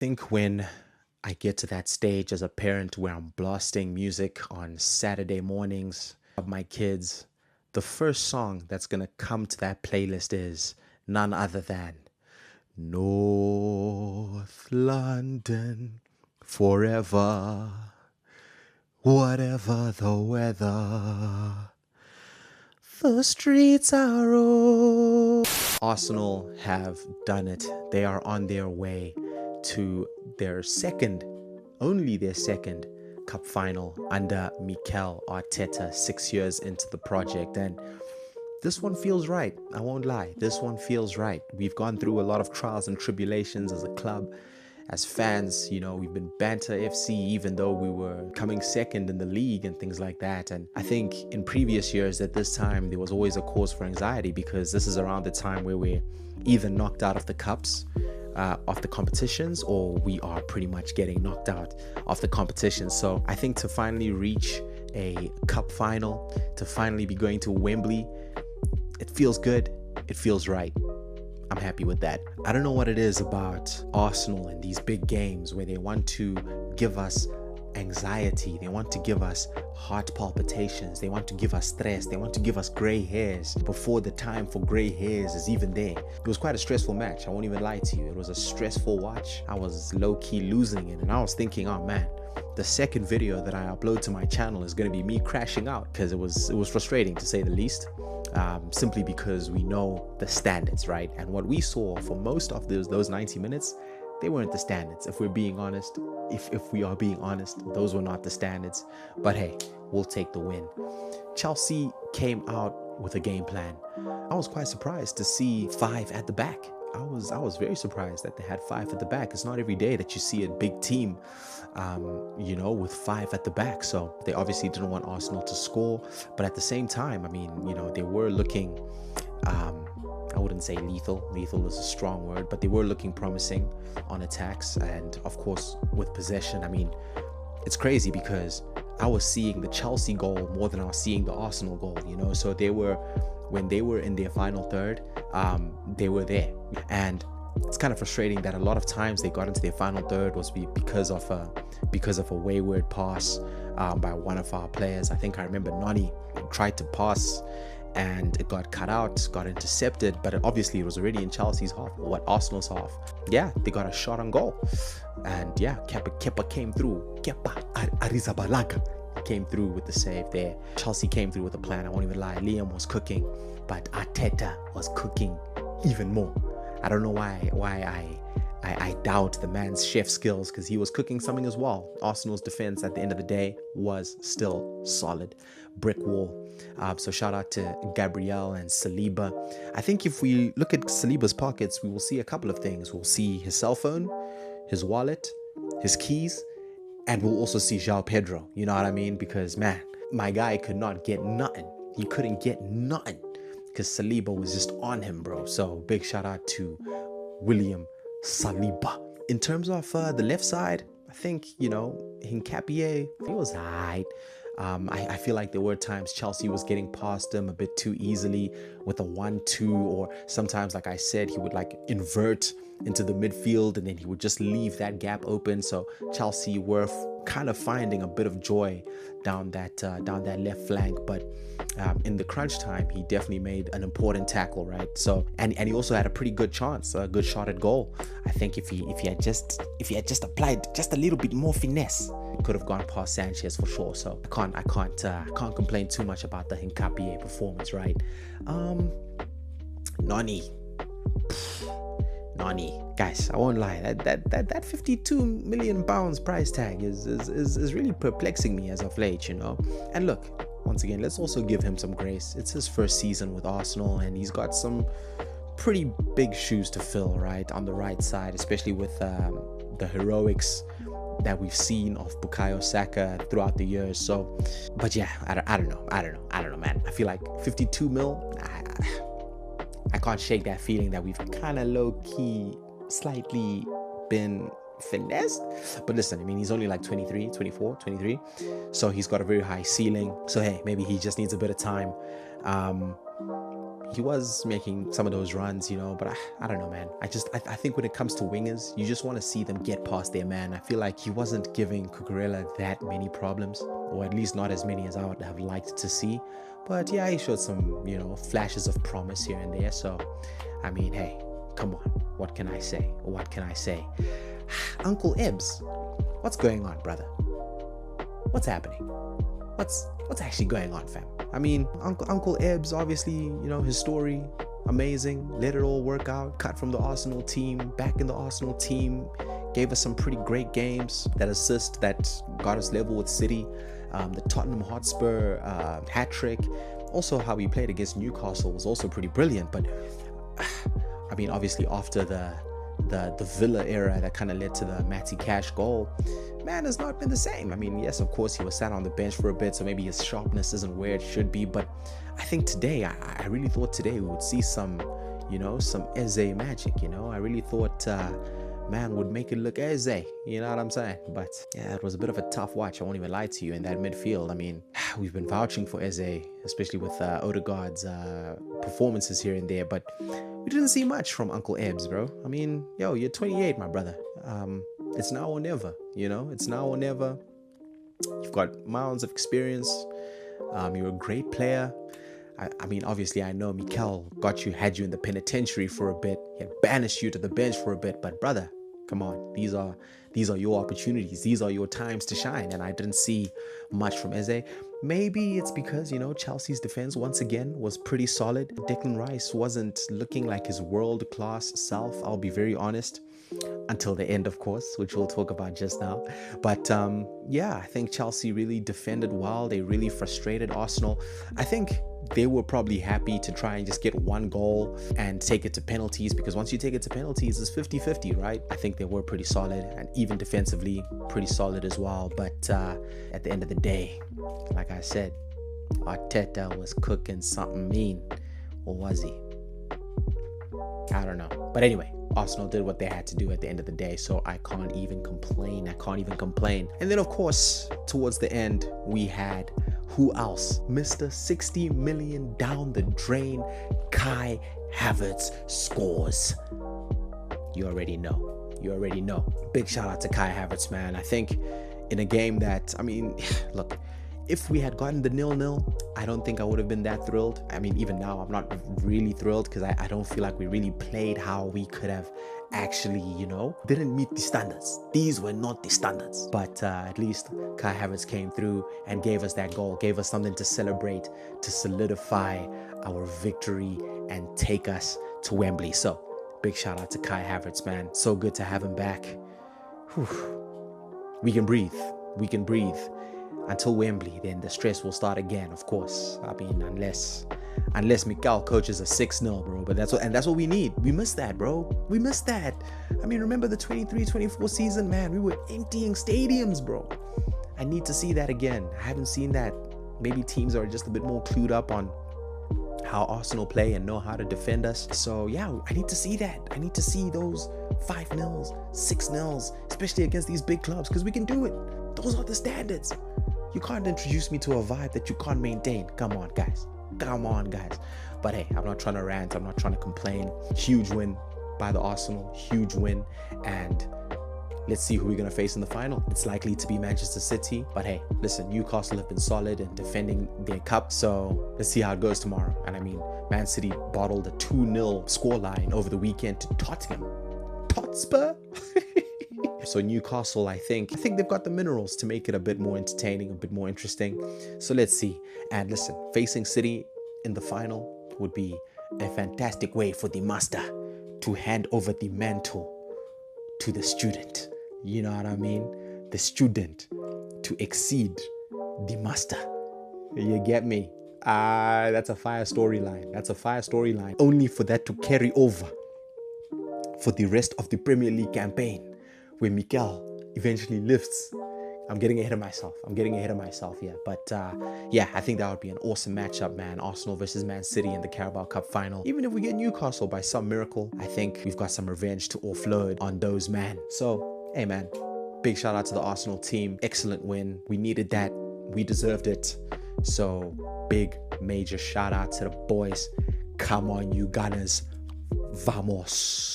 Think when I get to that stage as a parent where I'm blasting music on Saturday mornings of my kids, the first song that's gonna come to that playlist is none other than North London Forever, whatever the weather. The streets are old. Arsenal have done it. They are on their way to their second, only their second cup final under Mikel Arteta 6 years into the project. And this one feels right. I won't lie. This one feels right. We've gone through a lot of trials and tribulations as a club. As fans, we've been banter FC even though we were coming second in the league and things like that. And I think in previous years at this time, there was always a cause for anxiety because this is around the time where we're either knocked out of the cups, of the competitions, or we are pretty much getting knocked out of the competition. So I think to finally reach a cup final, to finally be going to Wembley, it feels good. It feels right. I'm happy with that. I don't know what it is about Arsenal and these big games where they want to give us anxiety. They want to give us heart palpitations. They want to give us stress. They want to give us gray hairs before the time for gray hairs is even there. It was quite a stressful match. I won't even lie to you. It was a stressful watch. I was low-key losing it. And I was thinking, oh man, the second video that I upload to my channel is going to be me crashing out because it was frustrating to say the least. Simply because we know the standards, right? And what we saw for most of those 90 minutes, they weren't the standards. If we're being honest, if we are being honest, those were not the standards. But hey, we'll take the win. Chelsea came out with a game plan. I was quite surprised to see 5 at the back. I was very surprised that they had 5 at the back. It's not every day that you see a big team, with 5 at the back. So they obviously didn't want Arsenal to score. But at the same time, they were looking, I wouldn't say lethal. Lethal is a strong word, but they were looking promising on attacks. And of course, with possession, it's crazy because I was seeing the Chelsea goal more than I was seeing the Arsenal goal, So when they were in their final third, they were there. And it's kind of frustrating that a lot of times they got into their final third was because of a wayward pass by one of our players. I think I remember Nani tried to pass and it got cut out, got intercepted, but obviously it was already in Chelsea's half, Arsenal's half. Yeah, they got a shot on goal. And yeah, Kepa came through. Kepa Arrizabalaga came through with the save there. Chelsea came through with a plan. I won't even lie. Liam was cooking, but Arteta was cooking even more. I don't know why I doubt the man's chef skills because he was cooking something as well. Arsenal's defense at the end of the day was still solid. Brick wall. So shout out to Gabriel and Saliba. I think if we look at Saliba's pockets, we will see a couple of things. We'll see his cell phone, his wallet, his keys, and we'll also see João Pedro. You know what I mean? Because man, my guy could not get nothing. He couldn't get nothing because Saliba was just on him, bro. So big shout out to William Saliba. In terms of the left side, I think, Hincapié, he was alright. I feel like there were times Chelsea was getting past him a bit too easily with a 1-2, or sometimes, like I said, he would invert into the midfield and then he would just leave that gap open. So Chelsea were kind of finding a bit of joy down that left flank, but in the crunch time he definitely made an important tackle, right? So and he also had a pretty good chance, a good shot at goal. I think if he had just applied just a little bit more finesse, could have gone past Sanchez for sure. So I can't complain too much about the Hincapié performance, right? Nani, guys, I won't lie. That 52 million pounds price tag is really perplexing me as of late, And look, once again, let's also give him some grace. It's his first season with Arsenal, and he's got some pretty big shoes to fill, right, on the right side, especially with the heroics that we've seen of Bukayo Saka throughout the years. So, but yeah, I don't know, man. I feel like 52 mil. I can't shake that feeling that we've kind of low-key slightly been finessed. But listen, he's only like 23, 24, 23. So he's got a very high ceiling. So hey, maybe he just needs a bit of time. he was making some of those runs, you know, but I don't know, man. I think when it comes to wingers, you just want to see them get past their man. I feel like he wasn't giving Cucurella that many problems, or at least not as many as I would have liked to see. But yeah, he showed some, you know, flashes of promise here and there. So, I mean, hey, come on. What can I say? What can I say? Uncle Ebbs, what's going on, brother? What's happening? What's actually going on, fam? I mean, Uncle Ebbs, obviously, you know, his story, amazing. Let it all work out. Cut from the Arsenal team, back in the Arsenal team. Gave us some pretty great games. That assist that got us level with City. The Tottenham Hotspur hat-trick. Also, how we played against Newcastle was also pretty brilliant. But, I mean, obviously, after the Villa era that kind of led to the Matty Cash goal, man has not been the same. I mean, yes, of course, he was sat on the bench for a bit, so maybe his sharpness isn't where it should be. But I think today, I really thought today we would see some, you know, some Eze magic, you know. I really thought man would make it look Eze, you know what I'm saying? But yeah, it was a bit of a tough watch, I won't even lie to you, in that midfield. I mean, we've been vouching for Eze, especially with Odegaard's performances here and there, but we didn't see much from Uncle Ebbs, bro. I mean, yo, you're 28, my brother. It's now or never, you know? It's now or never. You've got miles of experience. You're a great player. I mean, obviously, I know Mikel had you in the penitentiary for a bit. He had banished you to the bench for a bit. But brother, come on. These are your opportunities. These are your times to shine. And I didn't see much from Eze. Maybe it's because, you know, Chelsea's defense once again was pretty solid. Declan Rice wasn't looking like his world-class self, I'll be very honest. Until the end, of course, which we'll talk about just now. But yeah, I think Chelsea really defended well. They really frustrated Arsenal. I think they were probably happy to try and just get one goal and take it to penalties, because once you take it to penalties, it's 50-50, right? I think they were pretty solid, and even defensively pretty solid as well. But at the end of the day, like I said, Arteta was cooking something mean. Or was he? I don't know. But anyway, Arsenal did what they had to do at the end of the day, so I can't even complain. And then, of course, towards the end, we had who else? Mr. 60 million down the drain, Kai Havertz scores. You already know. Big shout out to Kai Havertz, man. I think in a game that, I mean, look, if we had gotten the 0-0, I don't think I would have been that thrilled. I mean, even now, I'm not really thrilled, because I don't feel like we really played how we could have actually, you know, didn't meet the standards. These were not the standards. But at least Kai Havertz came through and gave us that goal, gave us something to celebrate, to solidify our victory and take us to Wembley. So, big shout out to Kai Havertz, man. So good to have him back. Whew. We can breathe. Until Wembley, then the stress will start again, of course. I mean, unless Mikel coaches a 6-0, bro. But that's what we need. We missed that, bro. We missed that. I mean, remember the 23-24 season, man? We were emptying stadiums, bro. I need to see that again. I haven't seen that. Maybe teams are just a bit more clued up on how Arsenal play and know how to defend us. So yeah, I need to see that. I need to see those 5-0s, 6-0s, especially against these big clubs, because we can do it. Those are the standards. You can't introduce me to a vibe that you can't maintain. Come on, guys. But hey, I'm not trying to rant. I'm not trying to complain. Huge win by the Arsenal. Huge win. And let's see who we're going to face in the final. It's likely to be Manchester City. But hey, listen, Newcastle have been solid in defending their cup. So let's see how it goes tomorrow. And I mean, Man City bottled a 2-0 scoreline over the weekend to Tottenham. Hotspur? So Newcastle, I think they've got the minerals to make it a bit more entertaining, a bit more interesting. So let's see. And listen, facing City in the final would be a fantastic way for the master to hand over the mantle to the student. You know what I mean? The student to exceed the master. You get me? That's a fire storyline. Only for that to carry over for the rest of the Premier League campaign, where Mikel eventually lifts. I'm getting ahead of myself here. But yeah, I think that would be an awesome matchup, man. Arsenal versus Man City in the Carabao Cup final. Even if we get Newcastle by some miracle, I think we've got some revenge to offload on those, man. So, hey, man, big shout out to the Arsenal team. Excellent win. We needed that. We deserved it. So, big, major shout out to the boys. Come on, you Gunners. Vamos.